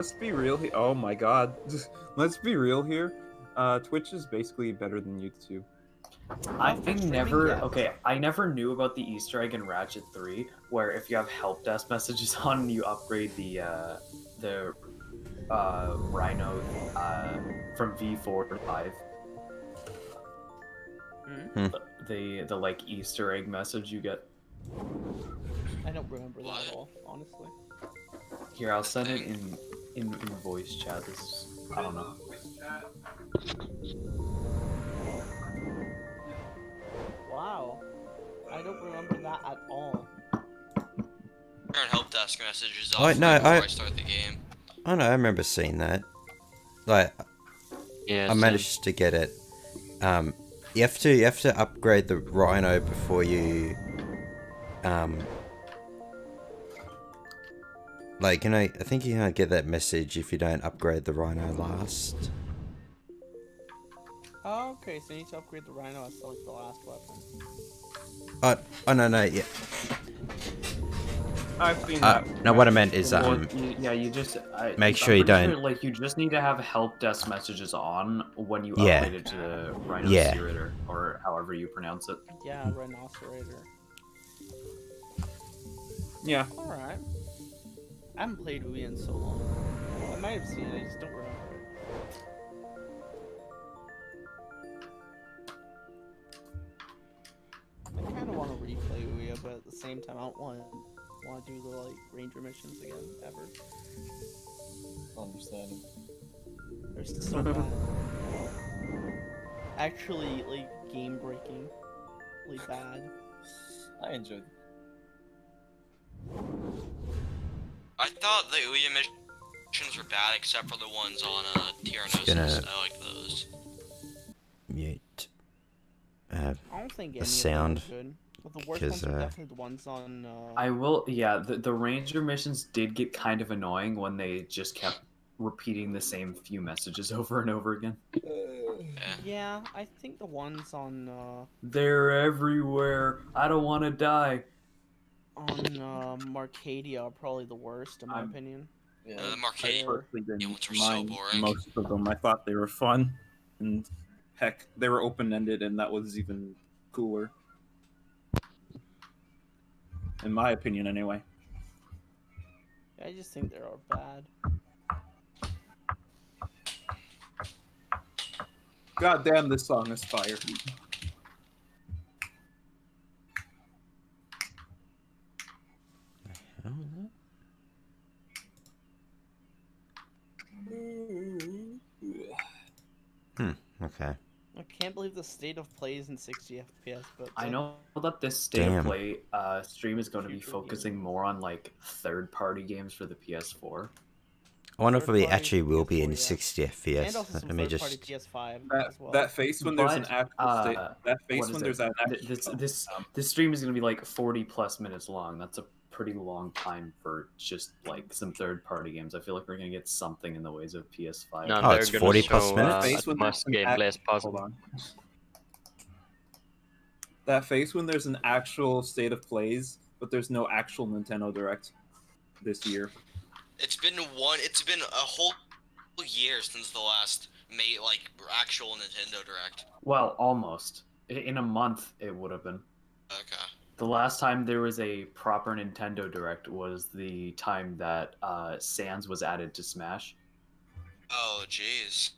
let's be real here. Oh my god. Let's be real here. Twitch is basically better than YouTube. I never knew about the Easter egg in Ratchet 3, where if you have help desk messages on, you upgrade the Rhino from V4 to 5. The like Easter egg message you get. I don't remember that at all, honestly. Here, I'll send it in voice chat. This is, I don't know. Wow. I don't remember that at all. Turn help desk messages off Oh, no, before I start the game. Oh no, I remember seeing that. Like, yeah, I managed to get it. You have to upgrade the Rhino before you, like, you know, I think you can't get that message if you don't upgrade the Rhino last. Oh, okay, so you need to upgrade the Rhino as like the last weapon. Oh no, yeah. I've seen that. No, what I meant is, you just make sure you don't. Sure, like, you just need to have help desk messages on when you Yeah. upgrade it to the Rhinocerator, or however you pronounce it. Yeah, Rhinocerator. Yeah. Alright. I haven't played Wii in so long. I might have seen it, I just don't remember it. I kind of want to replay Ouya, but at the same time, I don't want to do the like ranger missions again ever. Understanding. They're so bad. Actually, like game breaking, really bad. I enjoyed it. I thought the Ouya missions were bad except for the ones on Tyrannosaurus. I like those. Mute. I don't think any sound, of them are good. But the worst ones are definitely the ones on. The ranger missions did get kind of annoying when they just kept repeating the same few messages over and over again. Yeah, I think the ones on. They're everywhere. I don't want to die. On Marcadia are probably the worst in my opinion. Yeah. The Marcadia ones were so boring. Most of them, I thought they were fun, and heck, they were open-ended, and that was even cooler. In my opinion, anyway. I just think they're all bad. God damn, this song is fire. Okay. I can't believe the state of play is in 60 FPS, but I know that this state of play stream is going to be focusing more on like third-party games for the PS4. I wonder if we actually will be in 60 FPS. And also some third-party PS5 as well. That face when there's an actual state. That face when there's an actual. This stream is going to be like 40+ minutes long. That's a pretty long time for just like some third-party games. I feel like we're going to get something in the ways of PS5. No, Oh, it's 40+ minutes? As much gameplay as possible. That face when there's an actual state of plays, but there's no actual Nintendo Direct this year. It's been a whole year since the last actual Nintendo Direct. Well, almost. In a month, it would have been. Okay. The last time there was a proper Nintendo Direct was the time that Sans was added to Smash. Oh, jeez.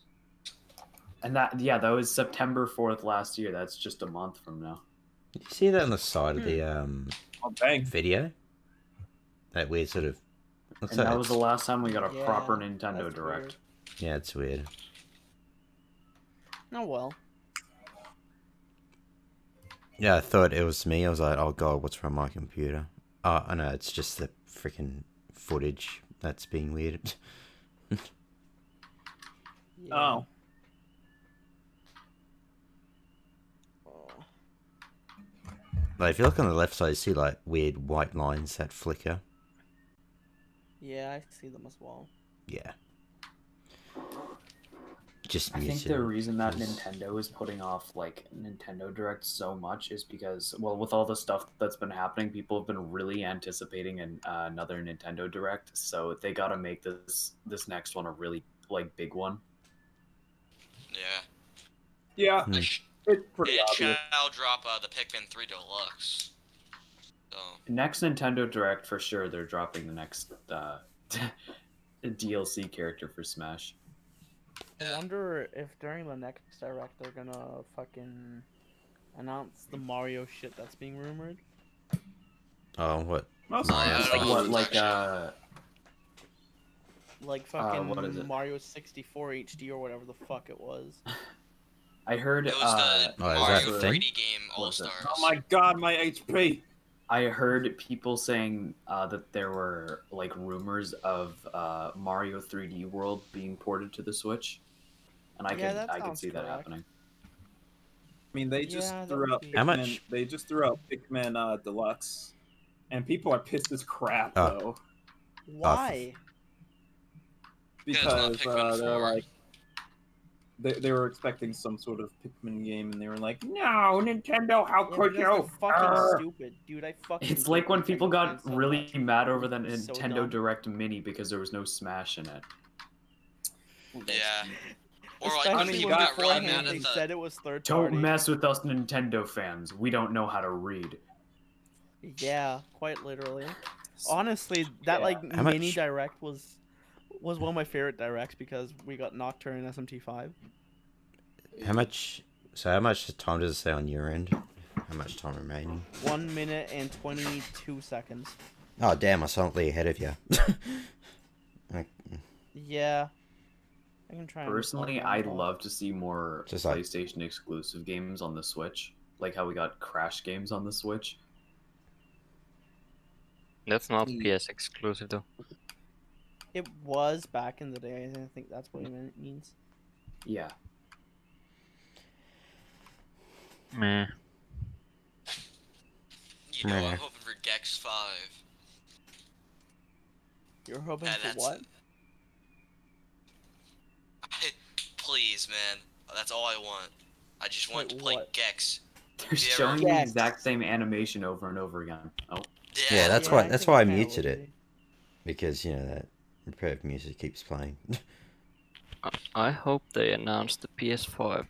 And that was September 4th last year. That's just a month from now. Did you see that on the side of the video? That weird sort of. And that was the last time we got a proper Nintendo Direct. Weird. Yeah, it's weird. Oh well. Yeah, I thought it was me. I was like, oh god, what's wrong with my computer? Oh, I know, it's just the freaking footage that's being weird. Oh. Like, if you look on the left side, you see like weird white lines that flicker. Yeah, I see them as well. Yeah. just I think muted the it. reason that Nintendo is putting off like Nintendo Direct so much is because, well, with all the stuff that's been happening, people have been really anticipating another Nintendo Direct, so they got to make this next one a really like big one. Yeah. Yeah, Hmm. it's pretty obvious. Shall drop the Pikmin 3 Deluxe. So. Next Nintendo Direct for sure, they're dropping the next DLC character for Smash. I wonder if during the next direct they're gonna fucking announce the Mario shit that's being rumored. Oh, what? Most Yeah, I likely. don't know What, if like it's actually- Like fucking what is it? Mario 64 HD or whatever the fuck it was. I heard It was the Oh, is Mario that a thing? 3D game All What's it? Stars. Oh my god, my HP! I heard people saying that there were like rumors of Mario 3D World being ported to the Switch, and I Yeah, that could sounds see that correct. happening. I mean, they just Yeah, that threw would out be- How Pikmin. much? They just threw out Pikmin Deluxe, and people are pissed as crap Oh. though, Why? Yeah, it's not because Pikmin they're 4. like they were expecting some sort of Pikmin game, and they were like, "No, Nintendo, how Yeah, could because you?" they're fucking Arr." stupid, dude. I fucking. It's hate like when Nintendo people got fans so really much. mad over the It's so Nintendo dumb. Direct Mini because there was no Smash in it. Yeah. Or like Especially I mean, you when got beforehand mad they at the said it was third Don't party. mess with us Nintendo fans. We don't know how to read. Yeah, quite literally. Honestly, that Yeah. like How mini much- direct was one of my favorite directs because we got Nocturne and SMT5. How much? So how much time does it say on your end? How much time remaining? 1 minute and 22 seconds. Oh damn! I'm slightly ahead of you. Yeah. I can try. and Personally, record I'd that. love to see more Just like- PlayStation exclusive games on the Switch, like how we got Crash games on the Switch. That's not PS exclusive though. It was back in the day. I think that's what it means. Yeah. Meh. You know, Meh. I'm hoping for Gex 5. You're hoping Yeah, for that's what? Please, man. That's all I want. I just want Wait, to play what? Gex. They're Yeah, showing the Yes. exact same animation over and over again. Oh, Yeah, that's Yeah, why. I That's think why I kinda muted would it, be. because you know that repetitive music keeps playing. I hope they announce the PS5.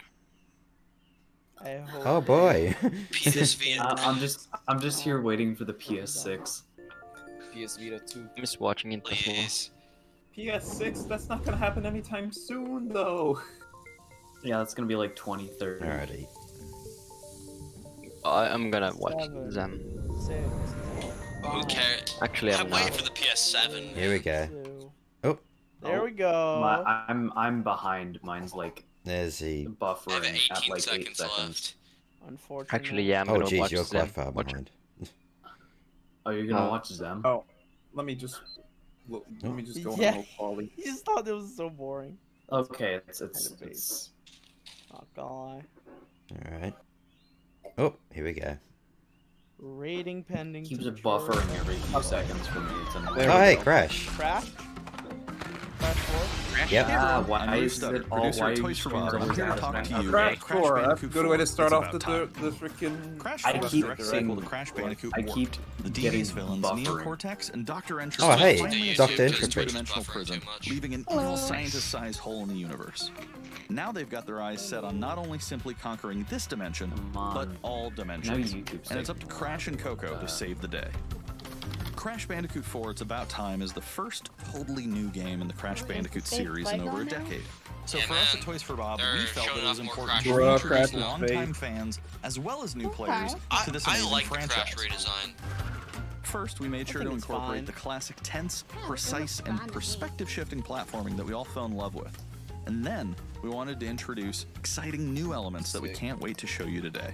I hope. Oh boy. PS Vita. I'm just here waiting for the PS6. PS Vita 2. I'm just watching it before. Please. PS6. That's not gonna happen anytime soon, though. Yeah, that's gonna be like 2030. Alrighty. I'm gonna watch 7, them. 6, Who 5, cares? Actually, I'm I'm waiting not. for the PS7. Here we go. 2. Oh. There we go. I'm behind. Mine's like There's the. I have buffering 18 at like 8 seconds seconds. left. Unfortunately. Actually, yeah, I'm Oh gonna geez, watch you're quite them. far Watch- behind. Oh, you're gonna Oh. watch them? Oh, let me just go Yeah. on low quality. You just thought it was so boring. Okay, it's Not gonna lie. All right. Oh, here we go. Rating pending. keeps to it buffering every few seconds for me. It's There Oh we annoying. hey, go. crash. Crash? Crash 4? Yep. Why is it all why Toys for Bob. I'm always here to talk talk to about you Crash about Crash 4. That's a Bandicoot good way to 4. start It's off about the time. freaking. Crash I 4 is keep the direct saying- sequel to Crash Bandicoot I 4. keep The getting devious villains buffering. Neocortex and Dr. Entropy Oh, hey, finally Dr. escaped Entropy. this two-dimensional Buffering prison, too much. leaving an evil scientist-sized hole in the universe. Now they've got their eyes set on not only simply conquering this dimension, Come on. but all Now dimensions. YouTube's And it's up to taking Crash and Coco to save the day. Crash Bandicoot 4 It's About Time is the first totally new game in the Crash Bandicoot series in over a decade. So Yeah, for us at man. Toys for Bob, They're we felt that showing it was off more important Crash to Bruh, introduce Crash is longtime fake. fans as well as new players to this I amazing like the franchise. Crash redesign. First, we made sure to think it's incorporate fine. the classic tense, precise, and perspective-shifting platforming that we all fell in love with. And then, we wanted to introduce exciting new elements that we can't wait to show you today.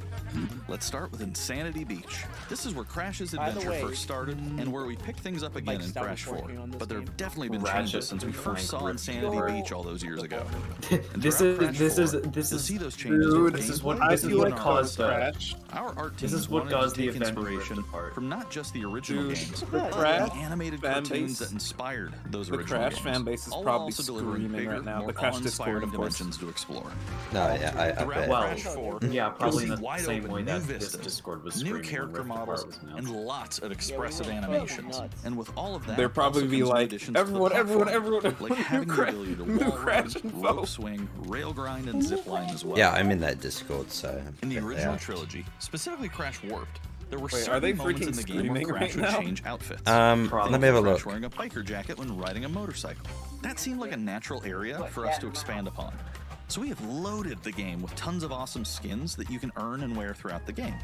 Let's start with Insanity Beach. This is where Crash's By the adventure way, first started, and where we picked things up again Mike in Stout Crash was 4. working on this But there have game. definitely been Ratchet changes since we and first Clank saw ripped Insanity apart. Beach all those years ago. And This throughout is Crash this 4, is this you'll is see those changes in Dude, this is gameplay what I this is feel what like caused Crash. Our art This team is what wanted caused to the take event ripped inspiration apart. from not just the original Dude, games, the but Crash the animated fan cartoons base- that inspired those The original Crash games. fan base is All while probably also delivering screaming bigger, right now. more The Crash Discord, awe-inspiring of course, dimensions to explore. No, yeah, I Throughout bet. Well, Crash 4, yeah, probably you'll in see the wide same open way new that this vistas, Discord was new screaming when character Rift Apart models, was announced. and lots of expressive went fucking animations. nuts. And with all of that, They'd probably also be comes new like, additions to the everyone, platform, like new having the crash, ability to new wall crash run, info. rope swing, rail grind, and zip line as well. Yeah, I'm in that Discord, so. In the check it original out. trilogy, specifically Crash Warped, there were Wait, are certain they moments in freaking the game where screaming Crash right would now? change outfits. Let me have a Crash look. wearing a biker jacket when riding a motorcycle. That seemed like a natural area for us to expand upon. So we have loaded the game with tons of awesome skins that you can earn and wear throughout the game.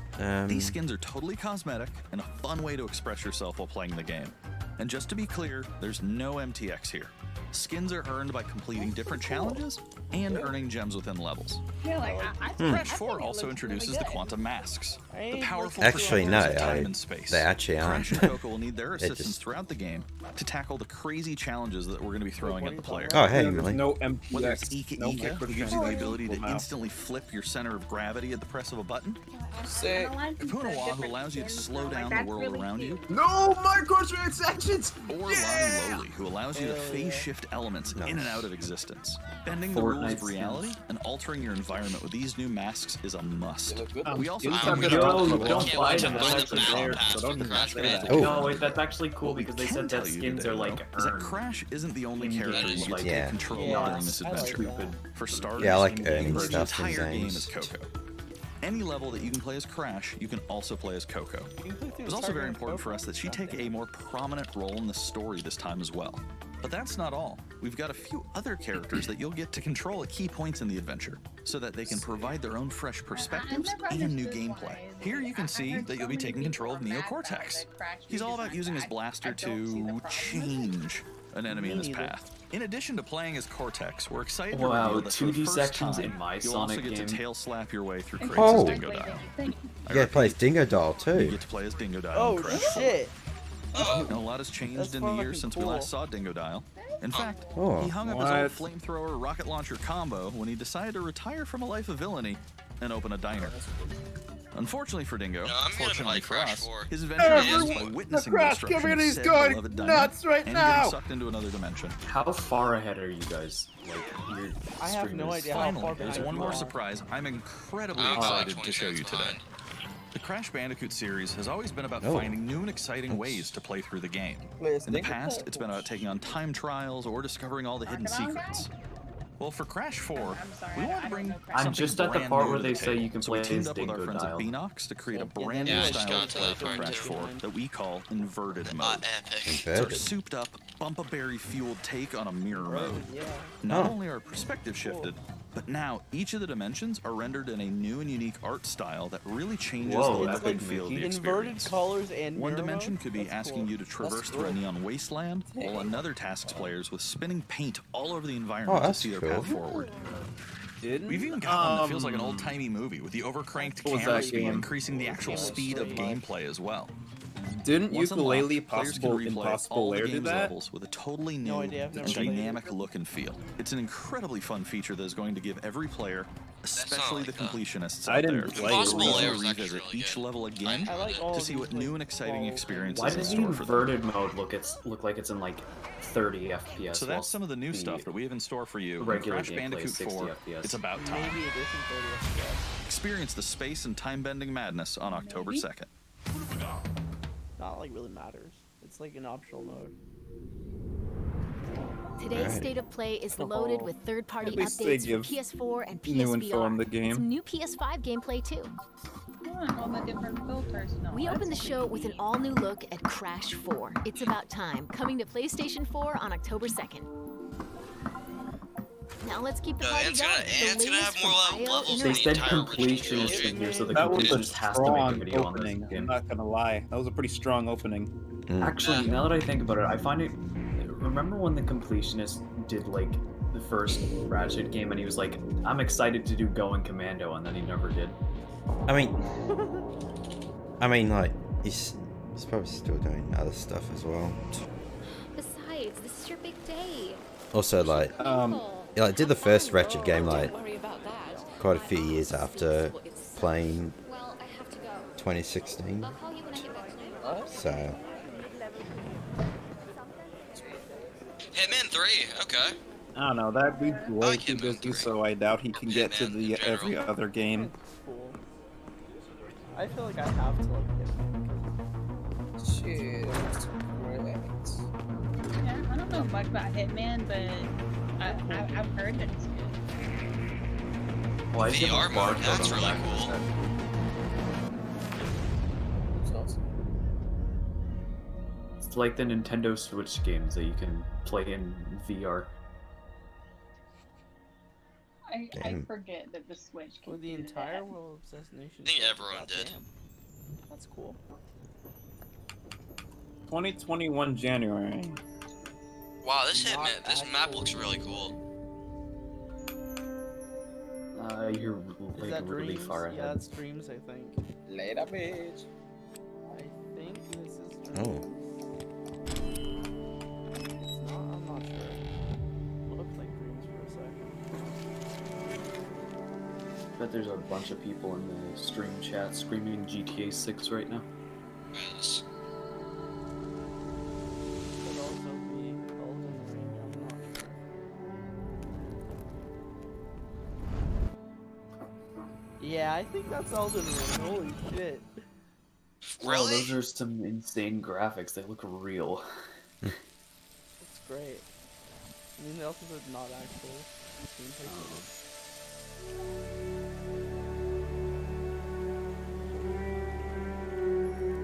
These skins are totally cosmetic and a fun way to express yourself while playing the game. And just to be clear, there's no MTX here. Skins are earned by completing different challenges and earning gems within levels. Crash 4 also introduces the quantum masks, the powerful Actually, no, perceptors of time and space. they actually aren't. Crash and Coco will need their They assistance just- throughout the game to tackle the crazy challenges that we're going to be throwing at the player. Oh, hey, There's Emily. no Whether it's MPX, Ika no Ika, who gives you the ability to instantly flip your center of gravity at the press of a button, Sick. Kapunawa, who allows you to slow down the world around you, No microtransactions. or Lani Loli, who allows you to phase shift elements in and out of existence. Bending the rules Fortnite of reality and altering your environment with these new masks is a must. They look good. We also skins have have the been Yo, around for a don't long Can't buy wait to them. buy That's the actually battle there. pass so for don't the even Crash say that. Bandicoot. No, wait, that's actually cool What we because they can said tell that you skins today, are like though, is that earned. Crash isn't the only in character games, you get to like, take control of yeah, during this I like adventure. that. For starters, Yeah, I like in earning game, the stuff in entire game games. is Coco. Any level that you can play as Crash, you can also play as Coco. It was also very important for us that she take a more prominent role in the story this time as well. But that's not all. We've got a few other characters that you'll get to control at key points in the adventure, so that they can provide their own fresh perspectives and new gameplay. Here you can see that you'll be taking control of Neo Cortex. He's all about using his blaster to change an enemy in his path. In addition to playing as Cortex, we're excited to Wow, reveal that for the 2D first sections time, in my you'll also Sonic get game. to tail slap your way through crates Oh. as Dingo Dial. Yeah, it plays Dingo Doll You too. get to play as Dingo Dial Oh in Crash. shit! And a lot has changed That's in the years fucking since we cool. last saw Dingo Dial. In fact, Oh. he hung up his What? old flamethrower rocket launcher combo when he decided to retire from a life of villainy and open a diner. Unfortunately for Dingo, No, I'm gonna fortunately play for Crash us, 4. his adventure ends by Everyone, witnessing the the Crash destruction of community's said going beloved diner nuts right and now. getting sucked into another dimension. How far ahead are you guys? Like, your I have no streamers? idea how Finally, far there's behind one you more are. surprise I'm incredibly I'm about like excited 20 to show you seconds today. behind. The Crash Bandicoot series has always been about Oh. finding new and exciting ways to play through the game. Wait, it's In the Dingo past, Doll? it's been about taking on time trials or discovering all the hidden secrets. Well, for Crash 4, we wanted to bring I'm something just at the brand part new where to the they say table. you can So we play teamed as up with our Dingo friends Dial. at Beanox to create a Yeah, brand yeah, I new just style got of to play that for part Crash too. 4 that we call inverted mode. Epic. It's our Inverted. souped up, bumpa-berry fueled take on a mirror mode. Yeah. Not Oh. only are perspective shifted, but now each of the dimensions are rendered in a new and unique art style that really changes Whoa, the that's look and like feel of the Mickey. Inverted experience. colors and One mirror dimension mode? could be That's asking cool. you to traverse That's through a cool. neon wasteland, while another tasks players with spinning paint all over the Oh, environment to that's see their cool. path forward. Didn't? We've even got one that feels like an old-timey movie with the overcranked What was camera that speed game? increasing the actual speed of gameplay as well. Didn't Once Ukulele unlocked, players can Possible replay Impossible all the Lair do game's that? levels with a totally new No idea, I've and never played it. dynamic look and feel. It's an incredibly fun feature that is going to give every player, especially like the that. completionists I out didn't there, play a it. Impossible reason Lair to is actually revisit really each good. level again I like all to of see these, what new and exciting all- experiences Why in does the store for them. inverted mode look like it's in like 30 FPS? So while that's some of the new the stuff that we have in store for you in regular Crash gameplay Bandicoot is 60 4. FPS. It's about time. Maybe edition 30 FPS. Experience the space and time-bending madness on October 2nd. Not like really matters. It's like an optional mode. Today's Alright. State of Play is loaded with third-party At least they updates for give PS4 and new info on PSVR. the game. Some new PS5 gameplay too. All the different filters. No, We that's open the show with an pretty all-new look at Crash 4. It's About Time, coming to PlayStation 4 on October 2nd. Now let's keep the No, party it's going. gonna- The it's gonna latest have more from IO levels They than the said entire original completionist trilogy. in here, so the That was a completionist has to make a strong video on this opening. I'm game. not gonna lie. That was a pretty strong opening. Actually, now that I think about it, I find it. Remember when the completionist did like the first Ratchet game, and he was like, "I'm excited to do Going Commando," and then he never did. I mean, like, he's probably still doing other stuff as well. Besides, this is your big day. Also, like, yeah, I did the first Ratchet game, like, quite a few years after playing Well, I have to go. 2016. I'll call you when I get back to New York. So, Hitman 3, okay. I don't know, that dude's I way like too Hitman busy, 3. so I doubt he can get to Hitman in the general. every other game. It's cool. I feel like I have to like Hitman. Shit. It's great. Yeah, I don't know much about Hitman, but I've heard that it's good. Why is it VR a mode, barcode that's on the really back of his cool. head? It's awesome. It's like the Nintendo Switch games that you can play in VR. I Damn. forget that the Switch can With the do entire that. world of Assassination. I think Classroom, everyone did. goddamn. That's cool. 2021 January. Wow, this Not Hitman, this map actual- looks really cool. You're Is like that really Dreams? far Yeah, ahead. it's Dreams, I think. Later, bitch. I think this is Dreams. Oh. It's not, I'm not sure. It looked like Dreams for a second. Bet there's a bunch of people in the stream chat screaming GTA 6 right now. Yes. Could also be Elden Ring, I'm not sure. Yeah, I think that's Elden Ring, holy shit. Wow, Really? those are some insane graphics. They look real. It's great. I mean, they also said not actual. Gameplay footage.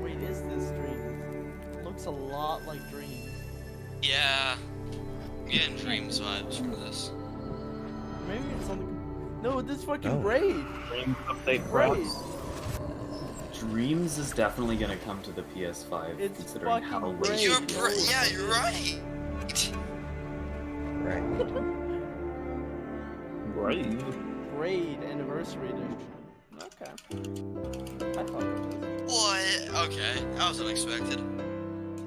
Wait, is this Dreams? It looks a lot like Dreams. Yeah. I'm getting Dreams vibes from this. Maybe it's something. No, this fucking Oh. Braid! Dreams update Braid! cross. Dreams is definitely gonna come to the PS5, It's considering how fucking late. great. You're Braid. yeah, you're right. Right. Brave. Braid Anniversary Edition. Okay. I thought it was. What? Okay, that was unexpected.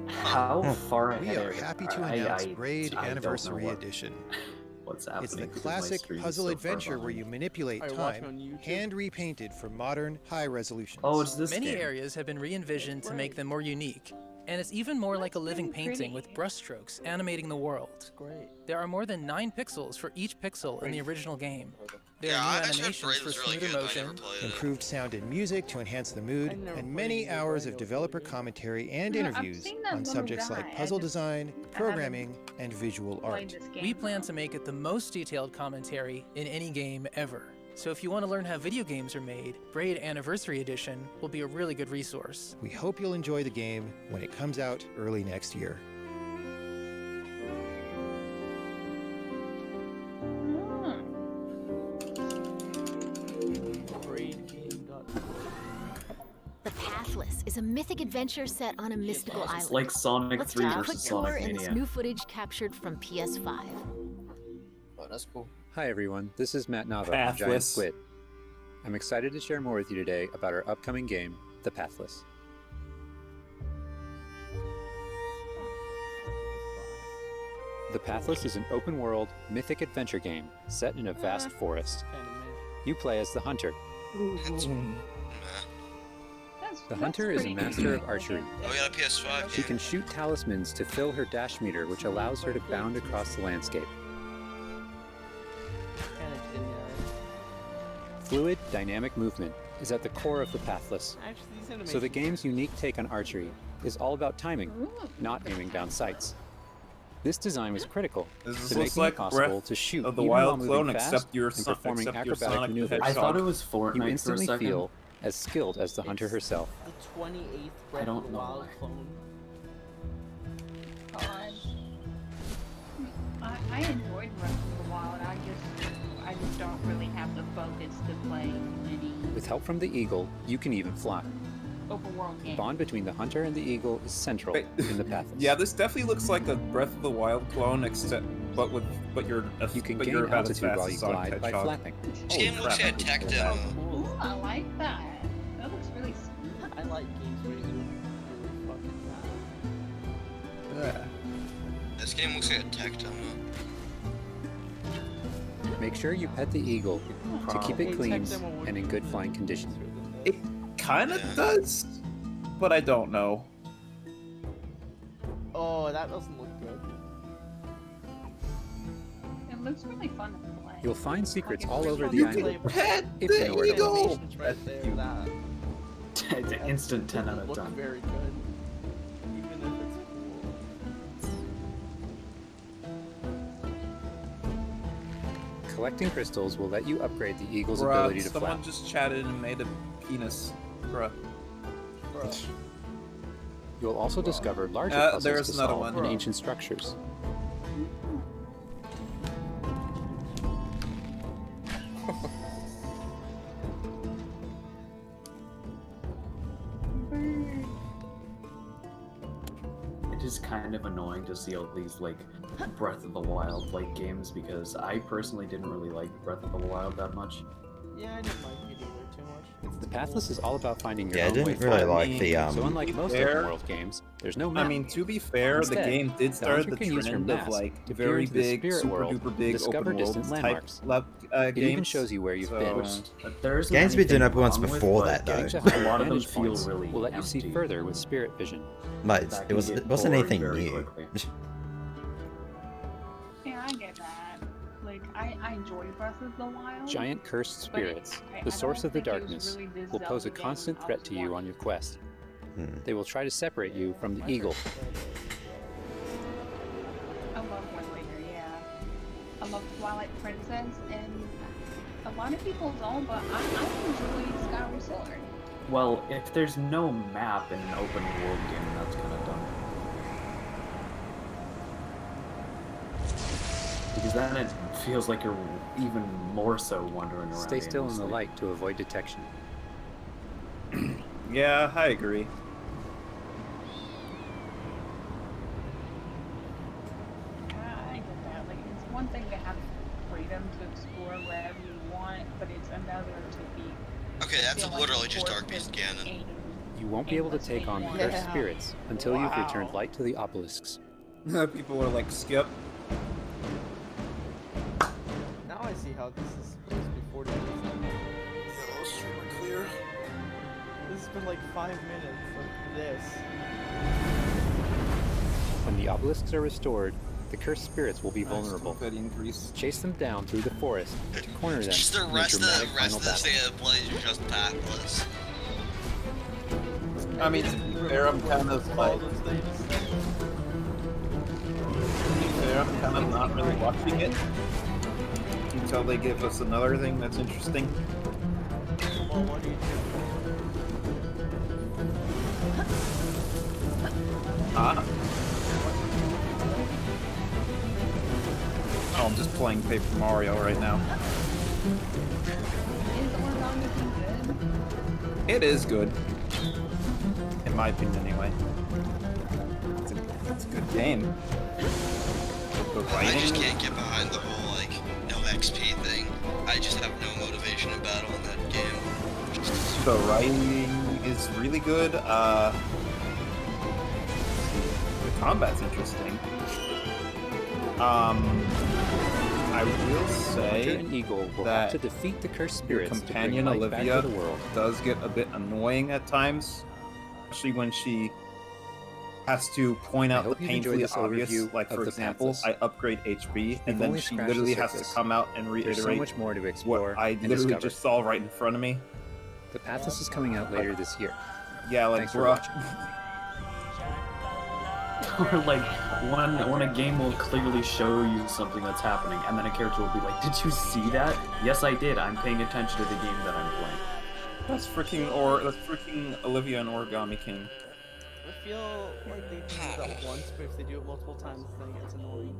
How far We ahead are happy to announce Braid Anniversary Edition. What's happening? It's the because my classic stream is puzzle so far adventure where behind. you manipulate Are you watching time, on YouTube? hand repainted for modern, high resolution. Oh, it's this Many game. areas have been re-envisioned to make them more unique, and it's even more like a living painting with brushstrokes animating the world. It's great. There are more than 9 pixels for each pixel in the original game. There Yeah, are I new heard animations Braid for was really smoother good, but I motion. never played it. Improved sound and music to enhance the mood, I never and played many either, hours but I of know developer it's really good. commentary and No, I've interviews seen that on little subjects guy. like I puzzle just design, haven't programming, and visual played art. this game. We plan to make it the most detailed commentary in any game ever. So if you want to learn how video games are made, Braid Anniversary Edition will be a really good resource. We hope you'll enjoy the game when it comes out early next year. The Pathless is a mythic adventure set on a mystical It's island. like Sonic Let's 3 take a versus quick tour Sonic in this Mania. new footage captured from PS5. Oh, that's cool. Hi everyone, this is Matt Nava from Giant Pathless. Squid. I'm excited to share more with you today about our upcoming game, The Pathless. The Pathless is an open-world, mythic adventure game set in a vast forest. You play as the Hunter. It's, The Hunter is a master of archery. Oh, we got a PS5 She game. can shoot talismans to fill her dash meter, which allows her to bound across the landscape. Fluid, dynamic movement is at the core of the Pathless. So the game's unique take on archery is all about timing, not aiming down sights. This design was critical This to looks making like it possible Breath to shoot of the even Wild while moving clone, fast except your and son- performing except your acrobatic Sonic the maneuvers. I thought it was Fortnite You for a instantly second. feel as skilled as the hunter herself. The 28th I don't Breath of the know Wild why. clone. I enjoyed Breath of the Wild. I just don't really have the focus to play any With help from the eagle, you can even fly. open world The games. bond between the hunter and the eagle is central Wait. in the Pathless. Yeah, this definitely looks like a Breath of the Wild clone, except but you're You can but gain you're about as altitude fast while as you Sonic glide by Hedgehog. flapping. This game looks like a tech demo. Ooh, I like that. That looks really smooth. I like games where you really fucking fast. This game looks like a tech demo. Make sure you pet the eagle to keep it Hey, clean tech demo would and in be good flying condition. It kind of Yeah. does, but I don't know. Oh, that doesn't look good. It looks really fun to play. You'll find secrets all over You the can island. pet If you know where to go. Animations right there, that It's an instant 10 out of look 10. very good. Even if it's cool. Collecting crystals will let you upgrade the eagle's Bruh, ability to someone fly. just chatted and made a penis. Bruh. You'll also discover larger puzzles there's to another solve one. in ancient structures. It is kind of annoying to see all these like Breath of the Wild like games because I personally didn't really like Breath of the Wild that much. Yeah, I didn't like it either too much. The Pathless is all about finding your Yeah, I own way didn't really forward. like the So unlike most fair- open world games, there's no map. I mean, to be fair, the Instead, game did the start hunter the can use her trend of mask like to peer very into the big, spirit super world, duper big discover open world distant type landmarks. games. It even shows you where you've been. Which there isn't Games been doing anything it once wrong with, before but that, though. Getting to higher a lot of them vantage feel points really will let you see empty. further with spirit vision. But That it can get wasn't boring anything very new. quickly. Yeah, I get that. Like, I enjoy Breath of the Wild. Giant cursed but spirits, I the source don't of the think it was darkness, really this will pose a Zelda game constant I threat was to you on wanting. your quest. Hmm. They will try to separate you from the eagle. I love Wind Waker, yeah. I love Twilight Princess, and a lot of people don't, but I enjoy Skyward Sword. Well, if there's no map in an open world game, that's kind of dumb. Because then it feels like you're even more so wandering around. Stay still in the aimlessly. light to avoid detection. Yeah, I agree. I get that. Like, it's one thing to have freedom to explore wherever you want, but it's another to be. Okay, that's feel like literally just forced Dark Beast to Ganon. aim. You won't be able to take on the cursed Yeah. spirits until you've Wow. returned light to the obelisks. People are like, skip. Now I see how this is supposed to be 40 minutes. Clear. This has been like 5 minutes of this. When the obelisks are restored, the cursed spirits will be vulnerable. Increase. Chase them down through the forest to corner them Just the in a rest dramatic of final the battle. state of play is just pathless. I mean, to be fair, I'm kind of like. All those things. To be fair, I'm kind of not really watching it until they give us another thing that's interesting. Well, what do you Ah. Oh, I'm just playing Paper Mario right now. Is Origami King good? It is good. In my opinion, anyway. It's a good game. The I writing. just can't get behind the whole like no XP thing. I just have no motivation to battle in that game. The writing is really good. The combat's interesting. I will Hunter say and Eagle will that have to defeat the cursed your spirits to companion bring light back Olivia to the world. does get a bit annoying at times, especially when she has to point I out the hope you've enjoyed painfully this obvious. overview Like of for the example, Pathless. I upgrade HP, and We've then only she scratched literally the has to surface. come out and There's so reiterate much more to explore what I and literally discover. just saw right in front of me. The Pathless is coming out later this year. Yeah, like Thanks for bruh. watching. Or like when a game will clearly show you something that's happening, and then a character will be like, "Did you see that?" Yes, I did. I'm paying attention to the game that I'm playing. That's freaking Olivia and Origami King. I feel like they do that once, but if they do it multiple times, then it gets annoying.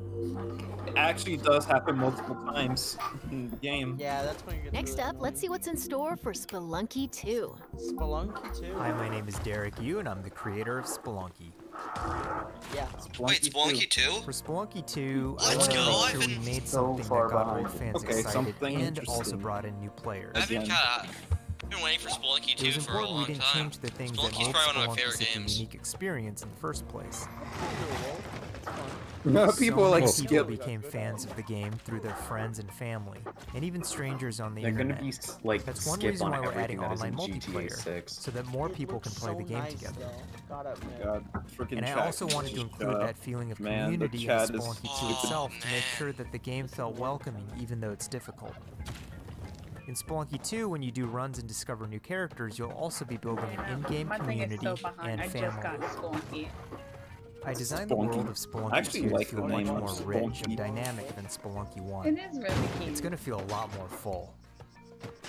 It actually does happen multiple times in the game. Yeah, that's when you get Next up, let's see what's in store for Spelunky 2. Spelunky 2. Hi, my name is Derek Yu, and I'm the creator of Spelunky. Yeah. Wait, Spelunky 2? For Spelunky 2, I Let's wanted to go, make I've sure we been made so something far that got behind. old fans Okay, excited something and also interesting. brought in new players. I've been Again. been waiting for Spelunky It 2 was for a important we long didn't time. change the things that Spelunky's made probably one of my Spelunky favorite such a games. unique experience in the first place. That's fun. People so like many skip. people became fans of the game through their friends and family, and even strangers on the They're internet. gonna be like That's one skip reason on why we're adding everything that is online in GTA multiplayer, 6. so that more people can play the game nice, together. though. Gotta admit. God, freaking And I chat also wanted to can include shut that up. feeling of Man, the community in chat is Spelunky 2 stupid. itself to make sure that the game felt welcoming even though it's difficult. In Spelunky 2, when you do runs and discover new characters, you'll also be building an in-game My thing is community so behind. and I just got family. Spelunky. I designed the world of I Spelunky actually 2 to like feel the much name of more rich and Spelunky. dynamic than Spelunky 1. It is really cute. It's going to feel a lot more full.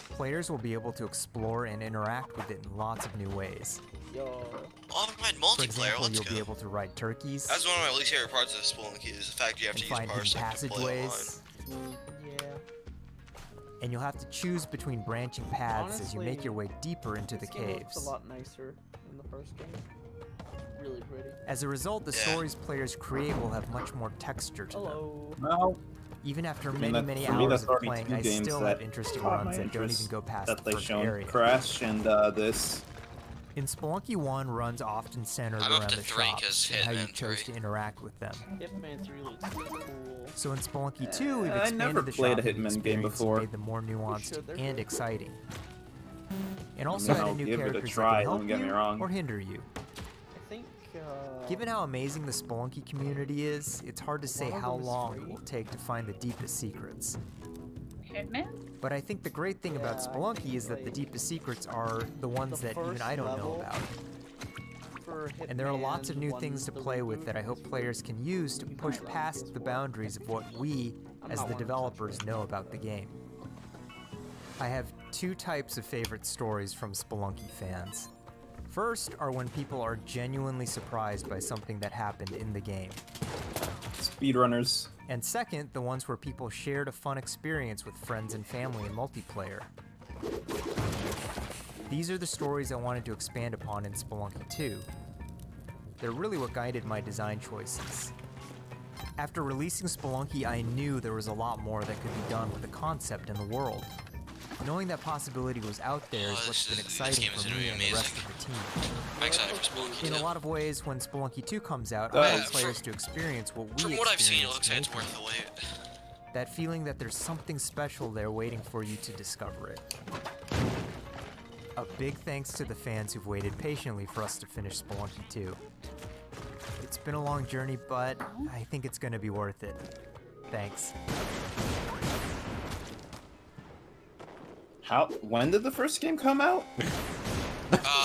Players will be able to explore and interact with it in lots of new ways. Yo. Oh, ride For multiplayer. example, Let's you'll go. be able to ride turkeys, That's one of my least favorite parts of Spelunky is the fact you have to and use find hidden Parsec to play online. passageways, Yeah. and you'll have to choose between branching paths as you make your way deeper into the This game looks caves. a lot nicer than the first game. Really pretty. As a result, the stories players create will have much more texture to them. Hello. Well, Even after I mean, many for me, hours that's of already playing, two I games still that have interesting caught runs my that don't interest even go past that the they first shown area. Crash and this. In Spelunky 1, runs often centered I'm up around to the 3 'cause shops and how you Hitman chose 3. to interact with them. Hitman 3 looks cool. So in Spelunky 2, we've I expanded never the played a shopping Hitman game experience before. and made them more nuanced should, they're and good. exciting. And also I'll added new give it a characters try, that can don't help get me you wrong. or hinder you. I think, Given how amazing the Spelunky community is, it's hard to say One of how them is long it free? will take to find the deepest secrets. Hitman? But I think the great thing about Yeah, I Spelunky think, is that the like, deepest secrets are the ones the that even first I don't know level about. for And there are lots of Hitman new 1, things to the play with reboot, that I hope players can use to push past the boundaries of what we, as the developers, know about the game. I have two types of favorite stories from Spelunky fans. First are when people are genuinely surprised by something that happened in the game. Speedrunners. And second, the ones where people shared a fun experience with friends and family in multiplayer. These are the stories I wanted to expand upon in Spelunky 2. They're really what guided my design choices. After releasing Spelunky, I knew there was a lot more that could be done with the concept and the world. Knowing that possibility was out there is what's been exciting game is for gonna me be and the rest of the team. I'm excited for Spelunky In 2. a lot of ways, when Spelunky 2 comes out, Oh, I want yeah, players to experience what we From what I've seen, it experienced looks like it's making worth the wait. that feeling that there's something special there waiting for you to discover it. A big thanks to the fans who've waited patiently for us to finish Spelunky 2. It's been a long journey, but I think it's gonna be worth it. Thanks. When did the first game come out?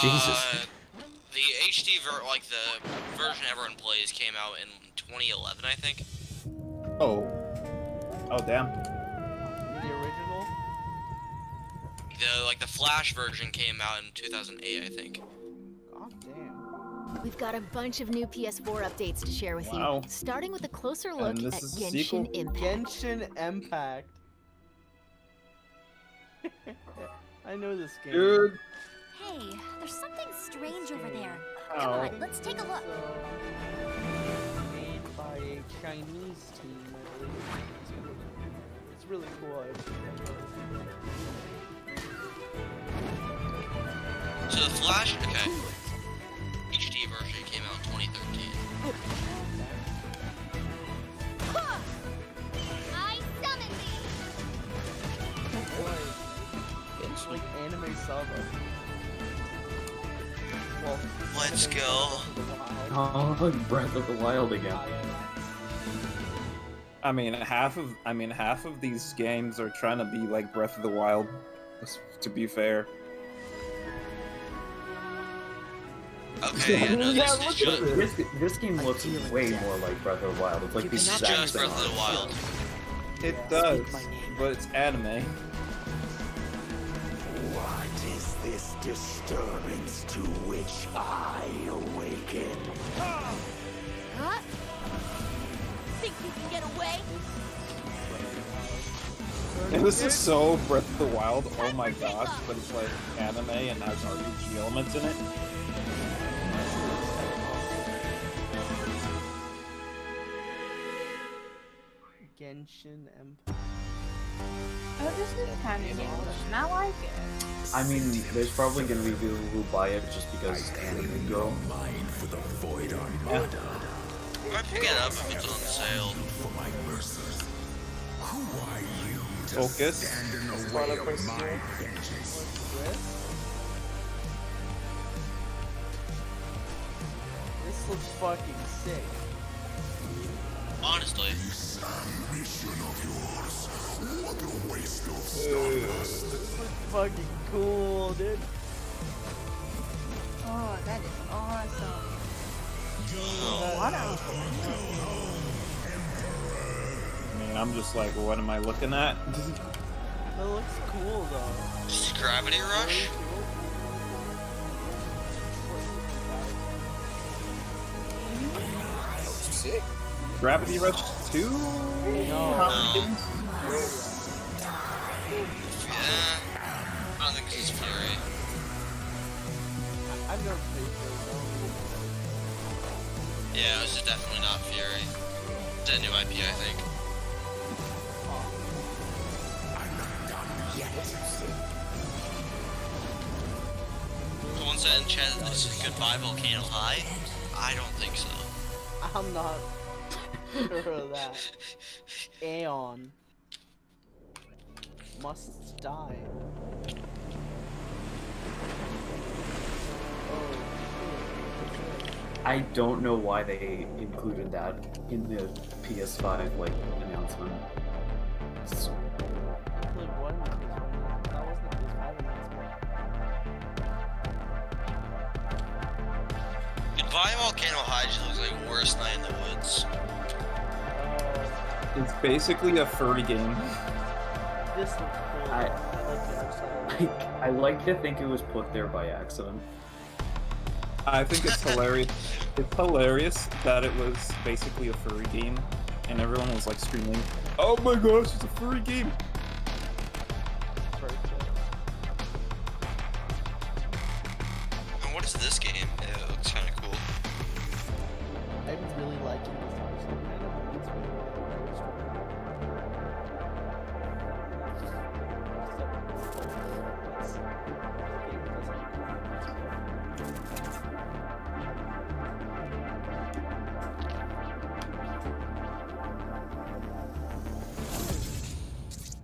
Jesus. The HD like the version everyone plays came out in 2011, I think. Oh. Oh, damn. The original? The Flash version came out in 2008, I think. God damn. We've got a bunch of new PS4 updates to share with Wow. you, starting with a closer look And at this is a sequel? Genshin Impact. Genshin Impact. I know this game. Dude. Hey, there's something strange over there. How? Come on, let's take a look. Made by a Chinese team, I believe. It's really cool. So the Flash, okay. HD version came out in 2013. I summon thee! It's like anime Saba. Well, Let's go. Oh, like Breath of the Wild again. I mean, half of these games are trying to be like Breath of the Wild. To be fair. Okay, yeah, no, Yeah, this is just, This game looks way more like Breath of the Wild. It's like the this is exact just same Breath of the art. Wild. It does, but it's anime. What is this disturbance to which I awaken? Huh? Think you can get away? And this is so Breath of the Wild, oh my gosh, but it's like anime and has RPG elements in it. Genshin Impact. Oh, this is kind of English, and I like it. I mean, there's probably gonna be people who buy it just because it's anime girl. Mind for the Void Armada. might pick it up if it's on sale. Focus. This looks fucking sick. Honestly. This looks fucking cool, dude. Oh, that is awesome. What I mean, I'm just like, what am I looking at? That looks cool though. Just Gravity Rush? Sick. Gravity Rush 2? Yeah. I don't think this is Fury. I've never played Fury. Yeah, this is definitely not Fury. It's a new IP, I think. Someone said in chat that this is Goodbye Volcano High. I don't think so. I'm not sure of that. Aeon must die. I don't know why they included that in the PS5 like announcement. Goodbye Volcano High just looks like Worst Night in the Woods. It's basically a furry game. This looks cool. I like to think it was put there by accident. I think it's hilarious. It's hilarious that it was basically a furry game, and everyone was like screaming, "Oh my gosh, it's a furry game!" And what is this game? It looks kind of cool. I'm really liking this.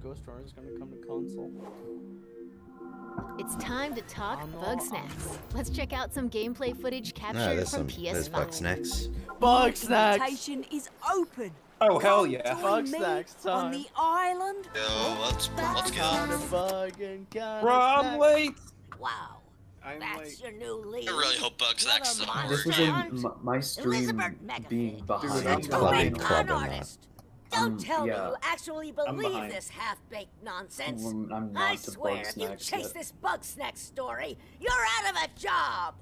Ghost Runner is gonna come to console. It's time to talk Oh, no. bug snacks. Let's check out some gameplay footage No, captured there's from some. There's PS5. bug snacks. Bug snacks! Invitation is open. Oh hell yeah! Bug snacks On time. the island. Yo, let's go. Kinda bug and kinda Bro, I'm snack. late. Wow. I'm That's late. your new lead. I really hope Bug Snacks is on This was in my stream being behind. That's Don't clubbing, be clubbing con that. artist. Don't tell me yeah. you actually I'm believe behind. this half-baked nonsense. I'm not I to swear, Bug if you Snacks chase yet. this bug snack story, you're out of a job.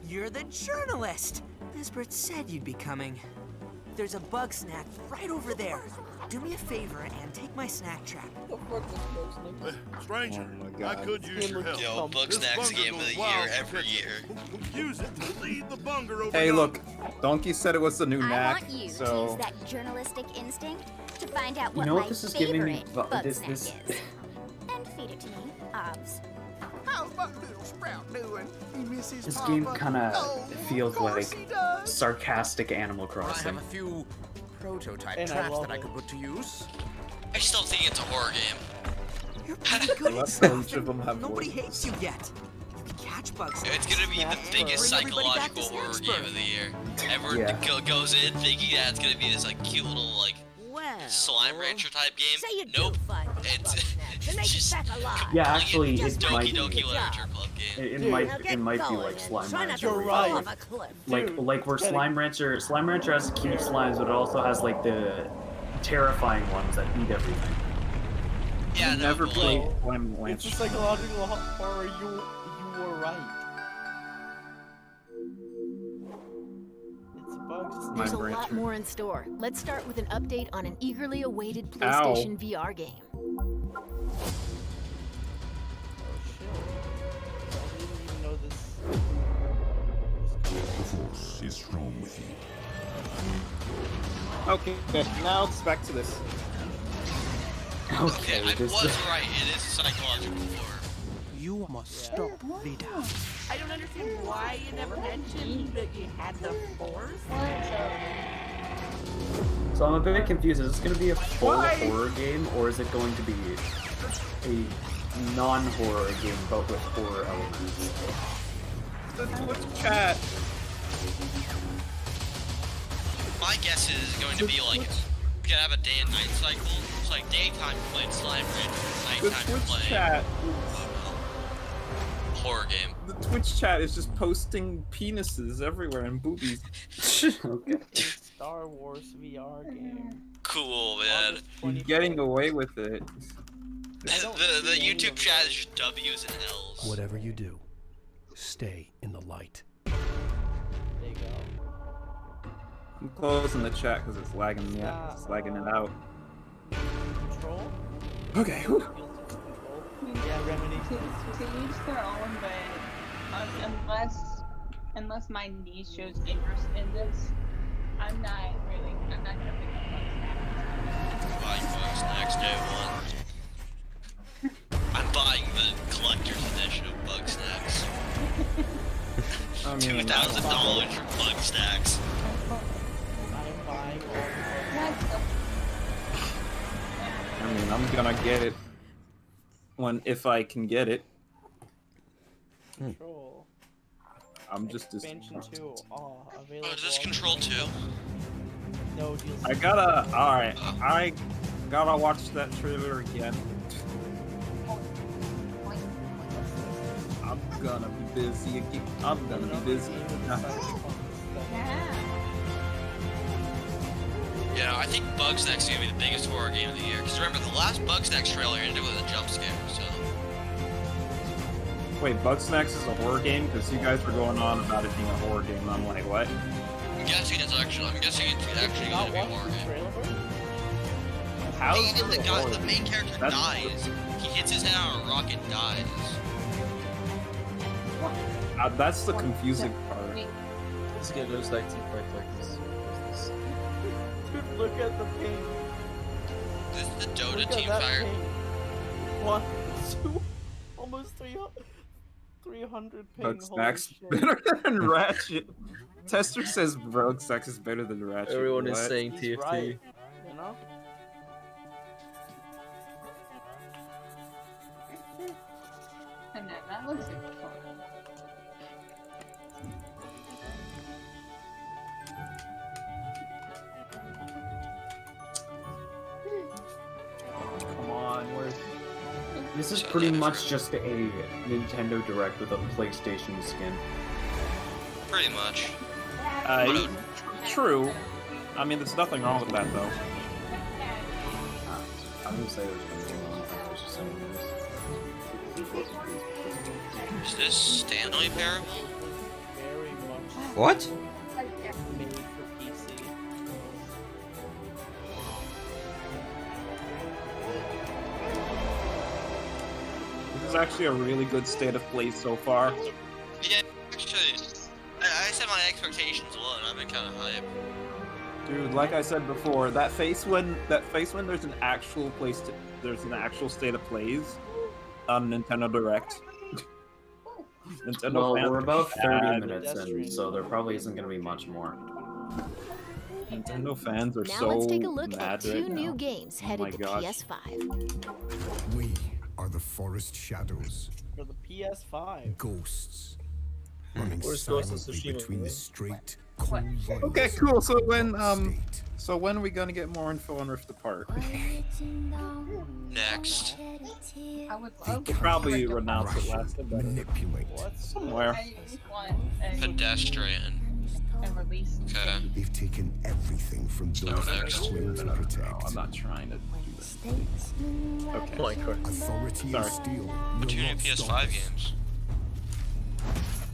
You're the journalist. Nisbert said you'd be coming. There's a bug snack right over there. Do me a favor and take my snack trap. Stranger, Oh my God. I could use your help. Yo, Bug This Snacks bunker game of goes the wild year every year. Use it to lead the bunker over Hey, yonder. look, Donkey said it was the new I Knack, want you to so use that journalistic instinct to find out You what know my what this is giving me? favorite bug This snack this. is. And feed it to me, Obs. How's my little sprout doing? He misses This Papa. game kind of Oh, feels of course like he does. sarcastic Animal I Crossing. have a few prototype And I traps love that I it. could put to use. I still think it's a horror game. You're pretty good let at stuff. each of them have Nobody voices. hates you yet. You can catch bugs. It's gonna be the biggest Bring everybody back to psychological horror Snacksburg. game of the year. Everyone Yeah. goes in thinking that it's gonna be this like cute little like Well, slime rancher type game. say you Nope. do find the It's bug snacks and make it just back alive. Yeah, actually, Just it might Doki Doki be. Literature Club game. It Dude. might Now it get might be going like and Slime try not Rancher. to fall right. off a cliff. Dude, Like where getting- Slime Rancher has cute slimes, but it also has like the terrifying ones that eat everything. Yeah, I no, never but, played like, Slime It's a Rancher. psychological horror. You were right. It's a bug snack. There's a Slime lot Rancher. more in store. Let's start with an update on an eagerly awaited Ow. PlayStation VR game. Oh shit. I didn't even know this. The force is strong with you. Okay, now it's back to this. Okay, I this was right. It is a psychological horror. You must stop Vida. I don't understand why you never mentioned that you had the force. So I'm a bit confused. Is this going to be a full horror game, or is it going to be a non-horror game but with horror elements? The Twitch chat. My guess is going to be like, you gotta have a day and night cycle. It's like daytime you play Slime Rancher, The nighttime you Twitch play chat. horror game. The Twitch chat is just posting penises everywhere and boobies. Okay. Star Wars VR game. Cool, man. He's getting away with it. The YouTube chat is just W's and L's. Whatever you do, stay in the light. There you go. I'm closing the chat because it's lagging me out. It's lagging it out. Control? Okay. Whew. Yeah, Remedy. To each their own, but unless my niece shows interest in this, I'm not gonna pick up Buying books next day one. I'm buying the collector's edition of Bug Snacks. $2,000 for Bug Snacks. I'm buying I mean, I'm gonna get it if I can get it. Control. I'm just Expansion 2. Available. Oh, is this Control 2? No DLC. I gotta. Alright, I gotta watch that trailer again. I'm gonna be busy again. I'm gonna be busy. Yeah, I think Bug Snacks is gonna be the biggest horror game of the year. Because remember, the last Bug Snacks trailer ended with a jump scare, so. Wait, Bug Snacks is a horror game? Because you guys were going on about it being a horror game, and I'm like, what? I'm guessing it's actually gonna be a horror game. How is And it a horror the main game? character That's- dies. He hits his head on a rock and dies. That's the confusing part. This game looks like Team Fight Tactics. Dude, look at the ping. This is the Dota Look at team that fire. ping. 1, 2, almost 300 ping. Bug holy Snacks shit. better than Ratchet. Tester says Bug Snacks is better than Ratchet. Everyone is What? saying He's TFT. right, you know? And that looks like fun. Come on, where's... This is pretty much just a Nintendo Direct with a PlayStation skin. Pretty much. True. I mean, there's nothing wrong with that, though. I wouldn't say there's anything wrong with it. I was just saying this. Is this Stanley Parable? Very much What? made for PC. This is actually a really good state of play so far. Yeah, actually, I set my expectations low, and I've been kind of hyped. Dude, like I said before, that face when there's an actual state of plays on Nintendo Direct. Nintendo Well, fans we're about are 30 bad. minutes in, so there probably isn't going to be much more. Nintendo fans are Now so let's take a look at mad 2 right new now. games Oh headed my to gosh. PS5. We are the forest shadows, For the PS5. ghosts, running Where's Ghost of silently Tsushima, between the man? straight, cold winds Okay, cool. So of when the state. so when are we gonna get more info on Rift Apart? Next. I would love Probably renounce it last but manipulate. somewhere. I just want a Pedestrian. release. Okay. They've taken everything from those who next. claim to protect. No, I'm not trying to do that. Okay. Oh my god. Authority Sorry. and steel will 2 new not stop PS5 us. games.